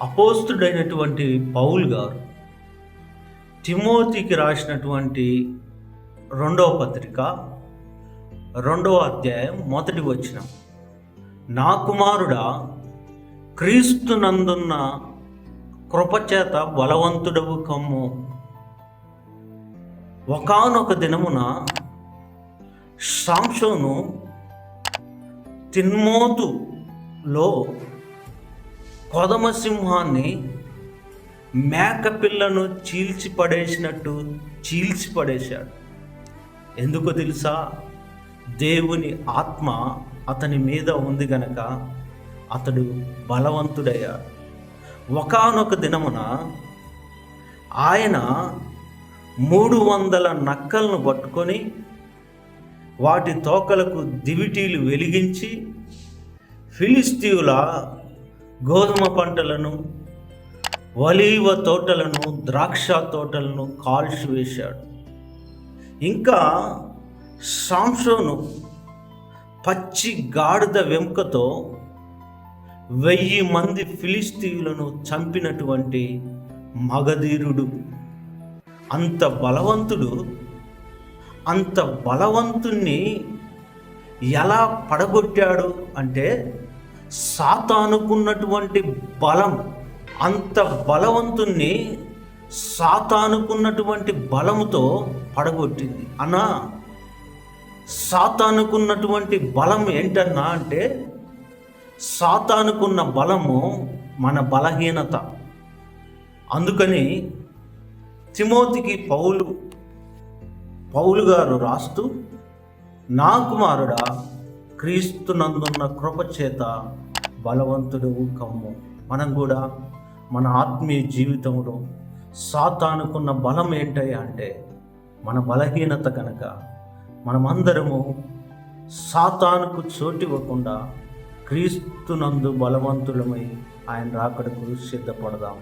అపోస్తుడైనటువంటి పౌలు గారు తిమోతికి రాసినటువంటి 2వ పత్రిక 2వ అధ్యాయం 1వ వచనం, నా కుమారుడా, క్రీస్తునందున్న కృపచేత బలవంతుడవు కమ్ము. ఒకానొక దినమున సాంసోను తిమ్నోతులో కొదమ సింహాన్ని మేకపిల్లను చీల్చిపడేసినట్టు చీల్చిపడేశాడు. ఎందుకో తెలుసా? దేవుని ఆత్మ అతని మీద ఉంది గనక అతడు బలవంతుడయ్యాడు. ఒకానొక దినమున ఆయన 300 నక్కలను పట్టుకొని వాటి తోకలకు దివిటీలు వెలిగించి ఫిలిస్తీయుల గోధుమ పంటలను, ఒలీవ తోటలను, ద్రాక్ష తోటలను కాల్చివేశాడు. ఇంకా సాంసోను పచ్చి గాడిద వెంకతో 1000 మంది ఫిలిస్తీయులను చంపినటువంటి మగధీరుడు. అంత బలవంతుడు. అంత బలవంతుణ్ణి ఎలా పడగొట్టాడు అంటే సాతానుకున్నటువంటి బలం. అంత బలవంతుణ్ణి సాతానుకున్నటువంటి బలముతో పడగొట్టింది. అన్నా, సాతానుకున్నటువంటి బలం ఏంటన్నా అంటే, సాతానుకున్న బలము మన బలహీనత. అందుకని తిమోతికి పౌలు గారు రాస్తూ, నా కుమారుడా, క్రీస్తునందున్న కృపచేత బలవంతుడవు కమ్ము. మనం కూడా మన ఆత్మీయ జీవితంలో సాతానుకున్న బలం ఏంటయ్యా అంటే మన బలహీనత కనుక మనమందరము సాతానుకు చోటివ్వకుండా క్రీస్తునందు బలవంతులమై ఆయన రాకడకు సిద్ధపడదాం.